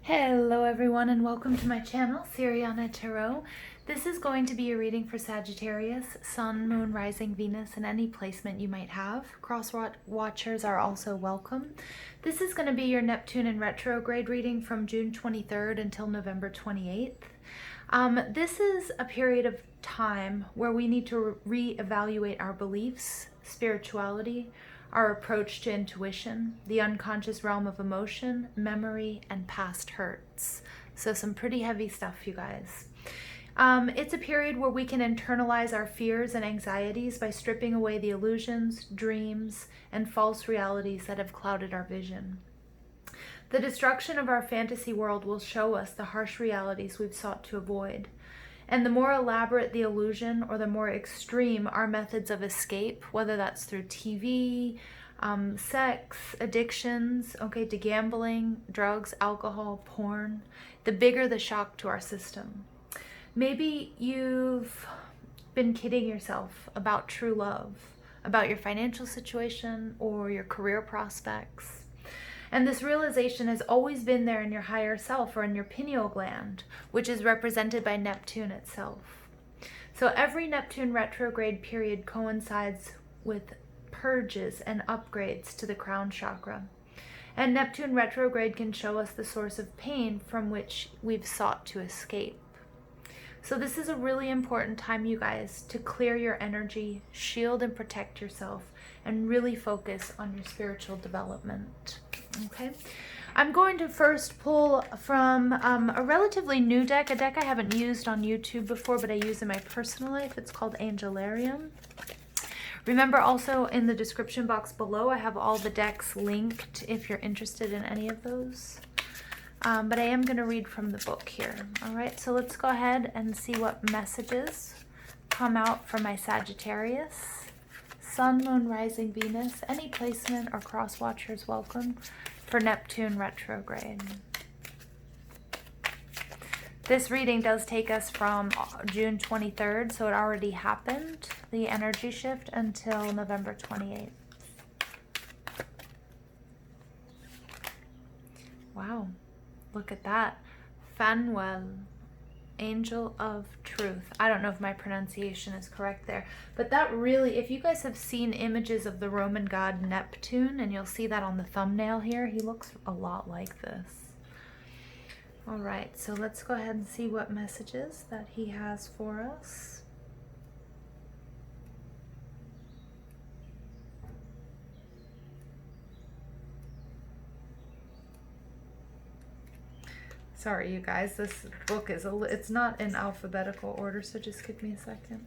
Hello everyone and welcome to my channel, Siriana Tarot. This is going to be a reading for Sagittarius, Sun, Moon, Rising, Venus, and any placement you might have. Cross watchers are also welcome. This is going to be your Neptune in retrograde reading from June 23rd until November 28th. This is a period of time where we need to reevaluate our beliefs, spirituality, our approach to intuition, the unconscious realm of emotion, memory, and past hurts. So some pretty heavy stuff, you guys. It's a period where we can internalize our fears and anxieties by stripping away the illusions, dreams, and false realities that have clouded our vision. The destruction of our fantasy world will show us the harsh realities we've sought to avoid. And the more elaborate the illusion or the more extreme our methods of escape, whether that's through TV, sex, addictions, to gambling, drugs, alcohol, porn, the bigger the shock to our system. Maybe you've been kidding yourself about true love, about your financial situation or your career prospects. And this realization has always been there in your higher self or in your pineal gland, which is represented by Neptune itself. So every Neptune retrograde period coincides with purges and upgrades to the crown chakra. And Neptune retrograde can show us the source of pain from which we've sought to escape. So this is a really important time, you guys, to clear your energy, shield and protect yourself, and really focus on your spiritual development. Okay, I'm going to first pull from a relatively new deck, a deck I haven't used on YouTube before, but I use in my personal life. It's called Angelarium. Remember, also in the description box below, I have all the decks linked if you're interested in any of those. But I am going to read from the book here. All right, so let's go ahead and see what messages come out for my Sagittarius. Sun, Moon, Rising, Venus, any placement or cross watchers welcome for Neptune retrograde. This reading does take us from June 23rd, so it already happened, the energy shift, until November 28th. Wow, look at that. Fanuel. Angel of Truth. I don't know if my pronunciation is correct there, but that really, if you guys have seen images of the Roman god Neptune, and you'll see that on the thumbnail here, he looks a lot like this. All right, so let's go ahead and see what messages that he has for us. Sorry, you guys, this book is it's not in alphabetical order, so just give me a second.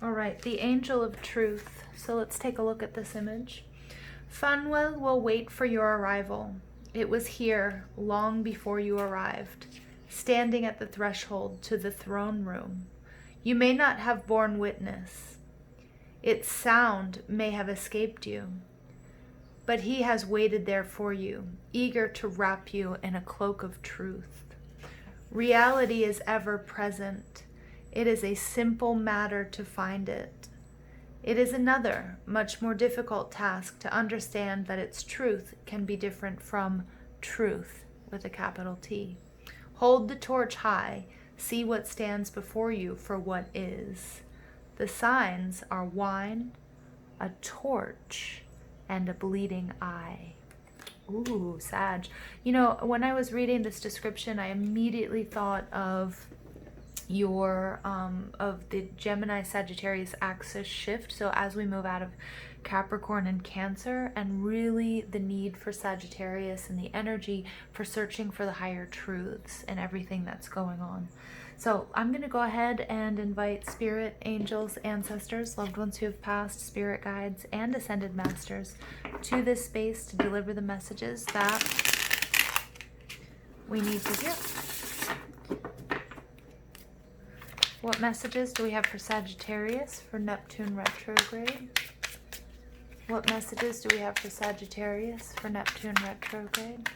All right, the Angel of Truth. So let's take a look at this image. Fanuel will wait for your arrival. It was here long before you arrived, standing at the threshold to the throne room. You may not have borne witness. Its sound may have escaped you, but he has waited there for you, eager to wrap you in a cloak of truth. Reality is ever present. It is a simple matter to find it. It is another, much more difficult task to understand that its truth can be different from truth with a capital T. Hold the torch high. See what stands before you for what is. The signs are wine, a torch, and a bleeding eye. Ooh, Sag. You know, when I was reading this description, I immediately thought of of the Gemini Sagittarius axis shift. So as we move out of Capricorn and Cancer, and really the need for Sagittarius and the energy for searching for the higher truths and everything that's going on. So I'm going to go ahead and invite spirit, angels, ancestors, loved ones who have passed, spirit guides, and ascended masters to this space to deliver the messages that we need to hear. What messages do we have for Sagittarius for Neptune retrograde? What messages do we have for Sagittarius for Neptune retrograde?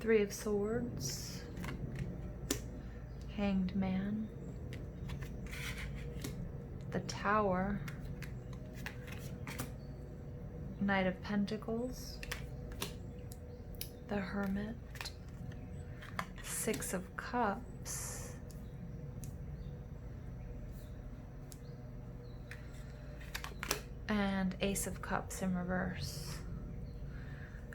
Three of Swords, Hanged Man, the Tower, Knight of Pentacles, the Hermit, Six of Cups, and Ace of Cups in reverse.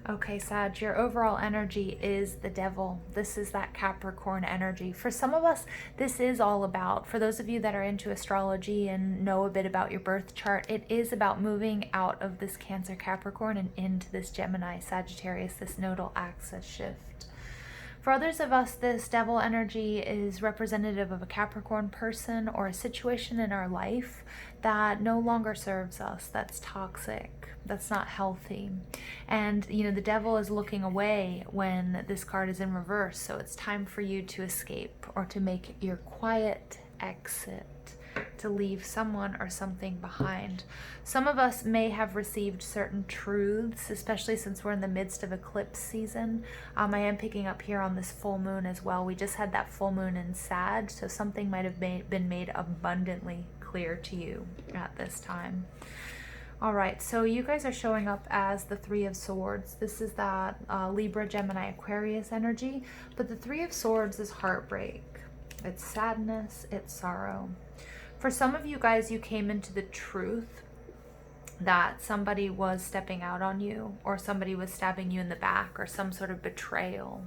Okay, Sag, your overall energy is the Devil. This is that Capricorn energy. For some of us, this is all about, for those of you that are into astrology and know a bit about your birth chart, it is about moving out of this Cancer Capricorn and into this Gemini Sagittarius, this nodal axis shift. For others of us, this Devil energy is representative of a Capricorn person or a situation in our life that no longer serves us, that's toxic, that's not healthy. And, you know, the Devil is looking away when this card is in reverse, so it's time for you to escape or to make your quiet exit, to leave someone or something behind. Some of us may have received certain truths, especially since we're in the midst of eclipse season. I am picking up here on this full moon as well. We just had that full moon in Sag, so something might have been made abundantly clear to you at this time. All right, so you guys are showing up as the Three of Swords. This is that Libra, Gemini, Aquarius energy, but the Three of Swords is heartbreak. It's sadness, it's sorrow. For some of you guys, you came into the truth that somebody was stepping out on you, or somebody was stabbing you in the back, or some sort of betrayal.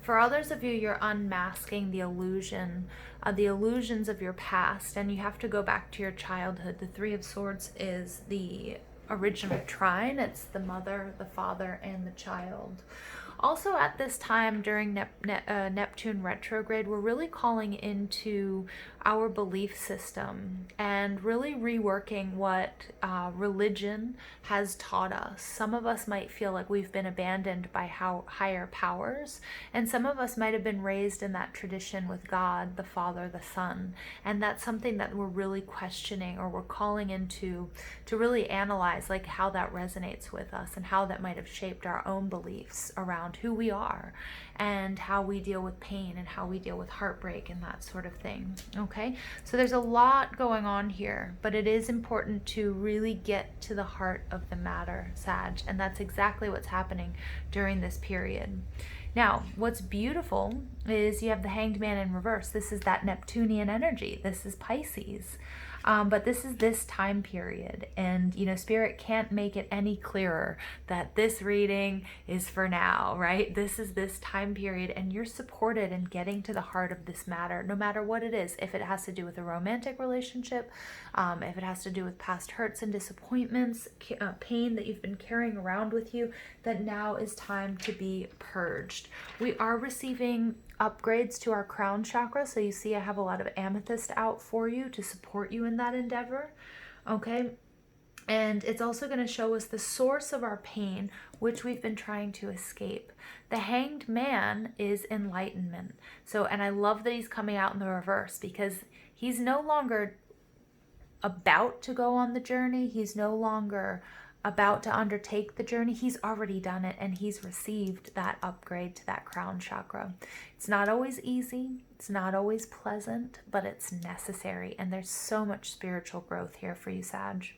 For others of you, you're unmasking the illusions of your past, and you have to go back to your childhood. The Three of Swords is the original trine. It's the mother, the father, and the child. Also at this time during Neptune retrograde, we're really calling into our belief system and really reworking what religion has taught us. Some of us might feel like we've been abandoned by higher powers, and some of us might have been raised in that tradition with God, the Father, the Son, and that's something that we're really questioning, or we're calling into to really analyze like how that resonates with us and how that might have shaped our own beliefs around who we are and how we deal with pain and how we deal with heartbreak and that sort of thing. Okay, so there's a lot going on here, but it is important to really get to the heart of the matter, Sag, and that's exactly what's happening during this period. Now, what's beautiful is you have the Hanged Man in reverse. This is that Neptunian energy. This is Pisces. But this is this time period, and you know, Spirit can't make it any clearer that this reading is for now, right? This is this time period, and you're supported in getting to the heart of this matter, no matter what it is. If it has to do with a romantic relationship, if it has to do with past hurts and disappointments, pain that you've been carrying around with you, that now is time to be purged. We are receiving upgrades to our crown chakra, so you see I have a lot of amethyst out for you to support you in that endeavor. Okay, and it's also going to show us the source of our pain, which we've been trying to escape. The Hanged Man is enlightenment. So, and I love that he's coming out in the reverse, because he's no longer about to go on the journey. He's no longer about to undertake the journey. He's already done it, and he's received that upgrade to that crown chakra. It's not always easy, it's not always pleasant, but it's necessary, and there's so much spiritual growth here for you, Sag.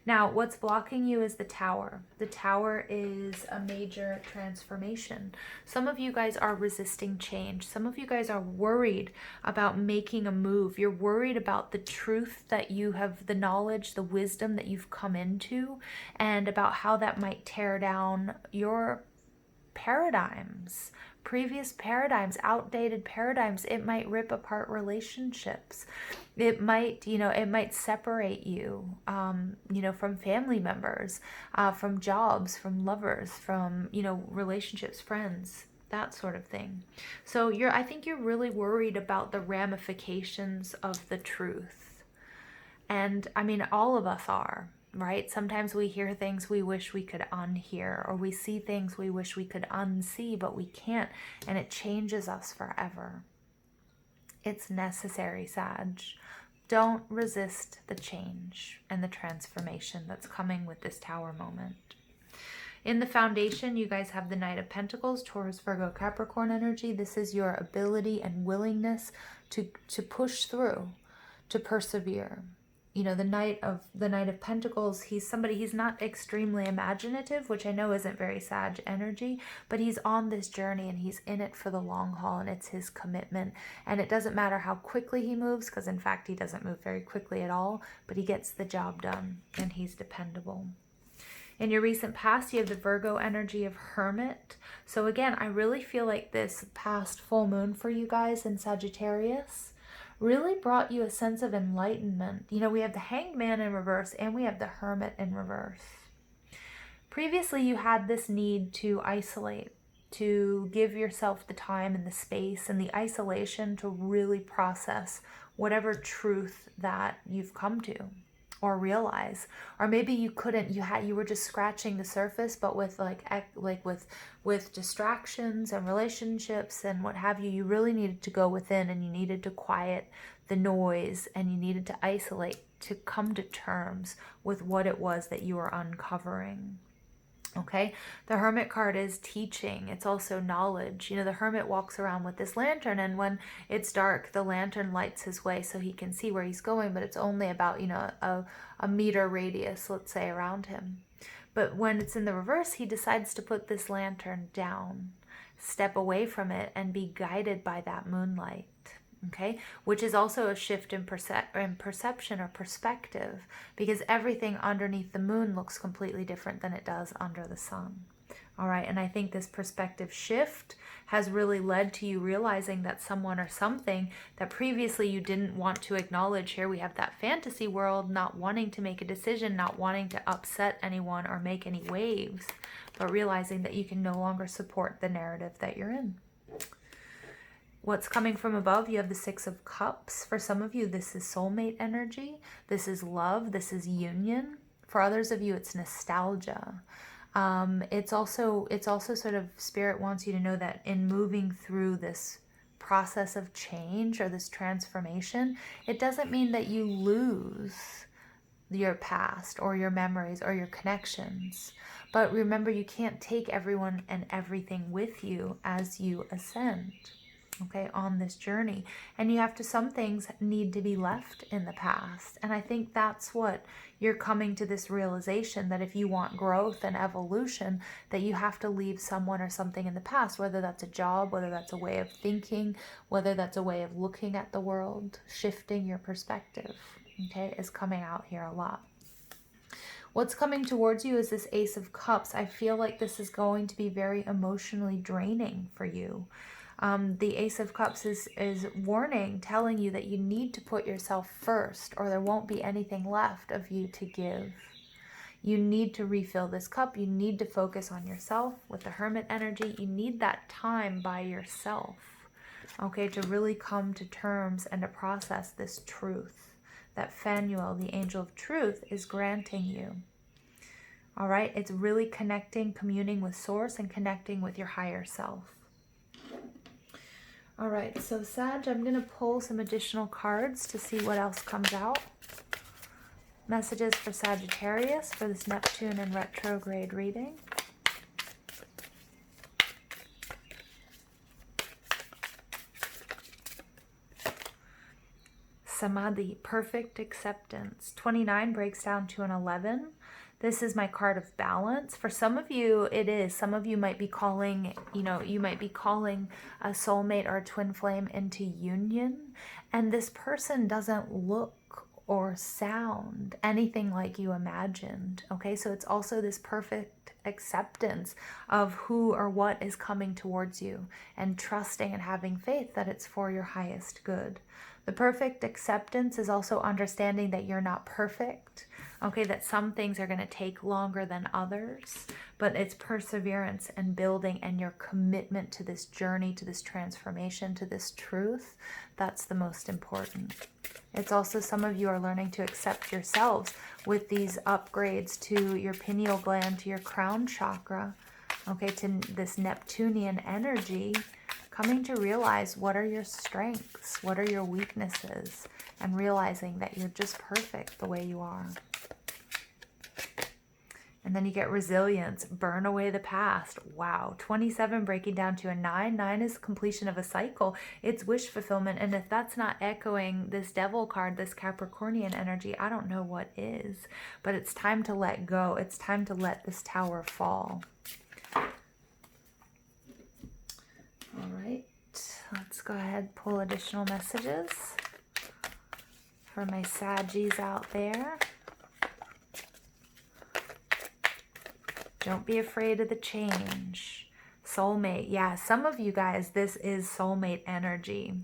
Now, what's blocking you is the Tower. The Tower is a major transformation. Some of you guys are resisting change. Some of you guys are worried about making a move. You're worried about the truth that you have, the knowledge, the wisdom that you've come into, and about how that might tear down your paradigms, previous paradigms, outdated paradigms. It might rip apart relationships. It might, it might separate you, from family members, from jobs, from lovers, from, relationships, friends, that sort of thing. So I think you're really worried about the ramifications of the truth. And I mean, all of us are. Right? Sometimes we hear things we wish we could unhear, or we see things we wish we could unsee, but we can't, and it changes us forever. It's necessary, Sag. Don't resist the change and the transformation that's coming with this Tower moment. In the foundation, you guys have the Knight of Pentacles, Taurus, Virgo, Capricorn energy. This is your ability and willingness to push through, to persevere. You know, the Knight of Pentacles, he's not extremely imaginative, which I know isn't very Sag energy, but he's on this journey and he's in it for the long haul, and it's his commitment. And it doesn't matter how quickly he moves, because in fact he doesn't move very quickly at all, but he gets the job done and he's dependable. In your recent past, you have the Virgo energy of Hermit. So again, I really feel like this past full moon for you guys in Sagittarius really brought you a sense of enlightenment. You know, we have the Hanged Man in reverse and we have the Hermit in reverse. Previously, you had this need to isolate, to give yourself the time and the space and the isolation to really process whatever truth that you've come to or realize. Or maybe you couldn't, you were just scratching the surface, but with with distractions and relationships and what have you, you really needed to go within and you needed to quiet the noise and you needed to isolate to come to terms with what it was that you were uncovering. Okay, the Hermit card is teaching. It's also knowledge. You know, the Hermit walks around with this lantern, and when it's dark, the lantern lights his way so he can see where he's going, but it's only about, you know, a meter radius, let's say, around him. But when it's in the reverse, he decides to put this lantern down, step away from it, and be guided by that moonlight. Okay, which is also a shift in perception or perspective, because everything underneath the moon looks completely different than it does under the sun. All right, and I think this perspective shift has really led to you realizing that someone or something that previously you didn't want to acknowledge. Here we have that fantasy world, not wanting to make a decision, not wanting to upset anyone or make any waves, but realizing that you can no longer support the narrative that you're in. What's coming from above, you have the Six of Cups. For some of you, this is soulmate energy. This is love. This is union. For others of you, it's nostalgia. It's also sort of Spirit wants you to know that in moving through this process of change or this transformation, it doesn't mean that you lose your past or your memories or your connections. But remember, you can't take everyone and everything with you as you ascend. Okay, on this journey. And you have to, some things need to be left in the past. And I think that's what you're coming to, this realization that if you want growth and evolution, that you have to leave someone or something in the past, whether that's a job, whether that's a way of thinking, whether that's a way of looking at the world, shifting your perspective, okay, is coming out here a lot. What's coming towards you is this Ace of Cups. I feel like this is going to be very emotionally draining for you. The Ace of Cups is warning, telling you that you need to put yourself first or there won't be anything left of you to give. You need to refill this cup. You need to focus on yourself with the Hermit energy. You need that time by yourself, okay, to really come to terms and to process this truth that Phanuel, the angel of truth, is granting you. All right, it's really connecting, communing with Source and connecting with your higher self. All right, so Sag, I'm going to pull some additional cards to see what else comes out. Messages for Sagittarius for this Neptune and retrograde reading. Samadhi, perfect acceptance. 29 breaks down to an 11. This is my card of balance. For some of you, it is. Some of you might be calling, you might be calling a soulmate or a twin flame into union. And this person doesn't look or sound anything like you imagined. Okay, so it's also this perfect acceptance of who or what is coming towards you and trusting and having faith that it's for your highest good. The perfect acceptance is also understanding that you're not perfect. Okay, that some things are going to take longer than others, but it's perseverance and building and your commitment to this journey, to this transformation, to this truth. That's the most important. It's also, some of you are learning to accept yourselves with these upgrades to your pineal gland, to your crown chakra, okay, to this Neptunian energy, coming to realize what are your strengths, what are your weaknesses, and realizing that you're just perfect the way you are. And then you get resilience, burn away the past. Wow. 27 breaking down to a 9. 9 is completion of a cycle. It's wish fulfillment. And if that's not echoing this devil card, this Capricornian energy, I don't know what is. But it's time to let go. It's time to let this tower fall. All right. Let's go ahead, pull additional messages for my Saggies out there. Don't be afraid of the change. Soulmate. Yeah, some of you guys, this is soulmate energy.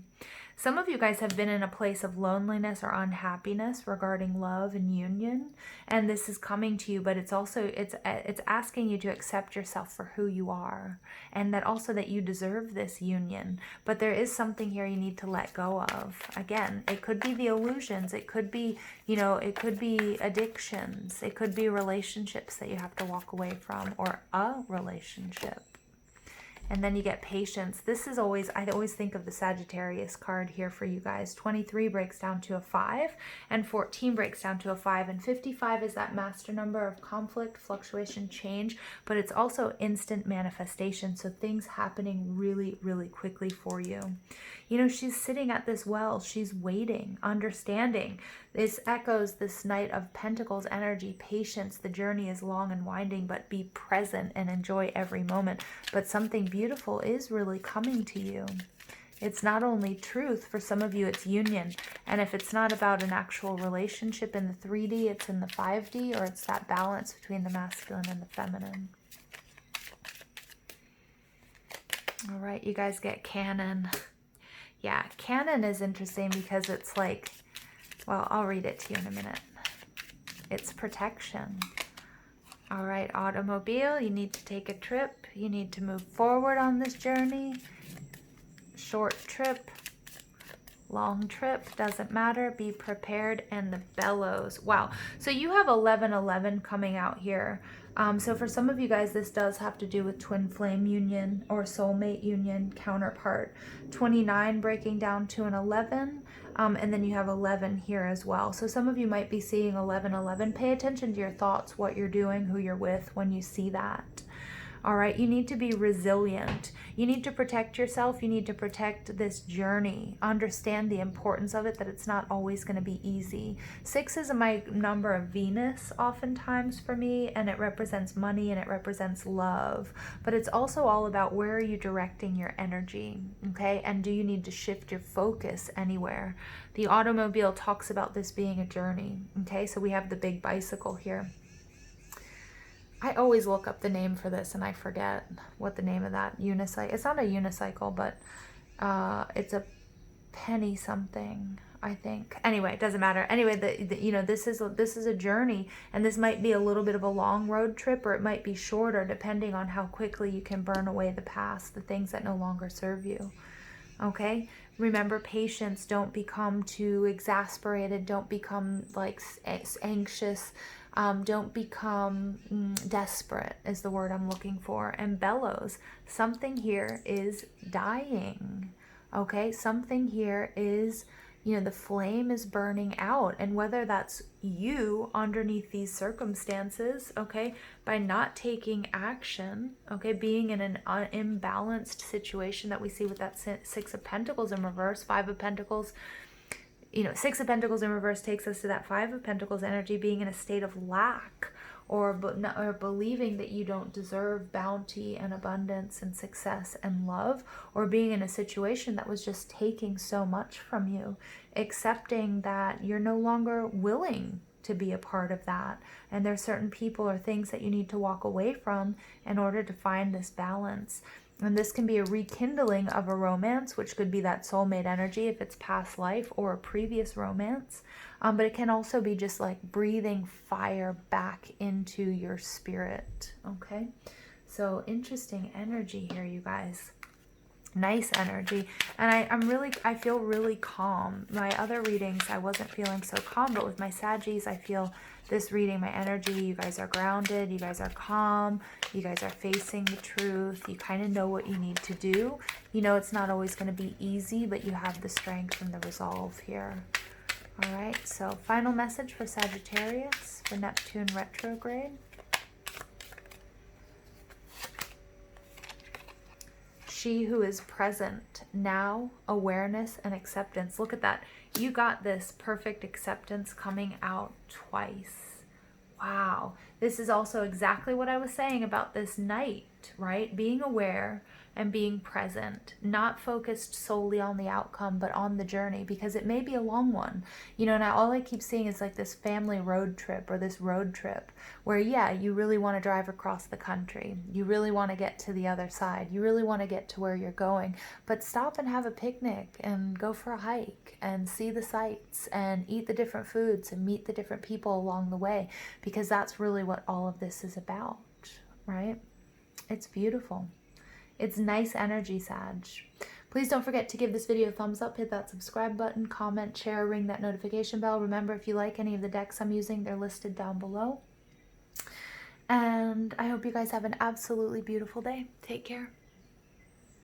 Some of you guys have been in a place of loneliness or unhappiness regarding love and union, and this is coming to you, but it's also, it's asking you to accept yourself for who you are, and that also that you deserve this union. But there is something here you need to let go of. Again, it could be the illusions, it could be, you know, it could be addictions, it could be relationships that you have to walk away from, or a relationship. And then you get patience. This is always, I always think of the Sagittarius card here for you guys. 23 breaks down to a 5, and 14 breaks down to a 5, and 55 is that master number of conflict, fluctuation, change, but it's also instant manifestation, so things happening really, really quickly for you. You know, she's sitting at this well, she's waiting, understanding. This echoes this Knight of Pentacles energy, patience. The journey is long and winding, but be present and enjoy every moment. But something beautiful is really coming to you. It's not only truth, for some of you it's union. And if it's not about an actual relationship in the 3D, it's in the 5D, or it's that balance between the masculine and the feminine. All right, you guys get canon. Yeah, canon is interesting because it's like, well, I'll read it to you in a minute. It's protection. All right, automobile, you need to take a trip. You need to move forward on this journey. Short trip, long trip, doesn't matter. Be prepared. And the bellows. Wow. So you have 1111 coming out here. So for some of you guys, this does have to do with twin flame union or soulmate union counterpart. 29 breaking down to an 11. And then you have 11 here as well. So some of you might be seeing 1111. Pay attention to your thoughts, what you're doing, who you're with when you see that. All right, you need to be resilient. You need to protect yourself. You need to protect this journey. Understand the importance of it, that it's not always going to be easy. 6 is my number of Venus oftentimes for me, and it represents money and it represents love. But it's also all about where are you directing your energy, okay? And do you need to shift your focus anywhere? The automobile talks about this being a journey, okay? So we have the big bicycle here. I always look up the name for this and I forget what the name of that unicycle. It's not a unicycle, but it's a penny something, I think. Anyway, it doesn't matter. Anyway, you know, this is a journey, and this might be a little bit of a long road trip, or it might be shorter, depending on how quickly you can burn away the past, the things that no longer serve you. Okay, remember patience. Don't become too exasperated. Don't become like anxious. Don't become desperate is the word I'm looking for. And bellows, something here is dying. Okay, something here is, you know, the flame is burning out. And whether that's you underneath these circumstances, okay, by not taking action, okay, being in an imbalanced situation that we see with that 6 of Pentacles in reverse, 5 of Pentacles. You know, 6 of Pentacles in reverse takes us to that 5 of Pentacles energy, being in a state of lack, or believing that you don't deserve bounty and abundance and success and love, or being in a situation that was just taking so much from you, accepting that you're no longer willing to be a part of that. And there's certain people or things that you need to walk away from in order to find this balance. And this can be a rekindling of a romance, which could be that soulmate energy if it's past life or a previous romance. But it can also be just like breathing fire back into your spirit. Okay, so interesting energy here, you guys. Nice energy. And I feel really calm. My other readings, I wasn't feeling so calm, but with my Saggies, I feel this reading, my energy, you guys are grounded, you guys are calm, you guys are facing the truth, you kind of know what you need to do. You know, it's not always going to be easy, but you have the strength and the resolve here. All right, so final message for Sagittarius, for Neptune retrograde. she who is present now, awareness and acceptance. Look at that. You got this perfect acceptance coming out twice. Wow. This is also exactly what I was saying about this night, right? Being aware and being present, not focused solely on the outcome, but on the journey, because it may be a long one. You know, now all I keep seeing is like this family road trip or this road trip where, yeah, you really want to drive across the country. You really want to get to the other side. You really want to get to where you're going, but stop and have a picnic and go for a hike and see the sights and eat the different foods and meet the different people along the way, because that's really what all of this is about, right? It's beautiful. It's nice energy, Sag. Please don't forget to give this video a thumbs up, hit that subscribe button, comment, share, ring that notification bell. Remember, if you like any of the decks I'm using, they're listed down below. And I hope you guys have an absolutely beautiful day. Take care.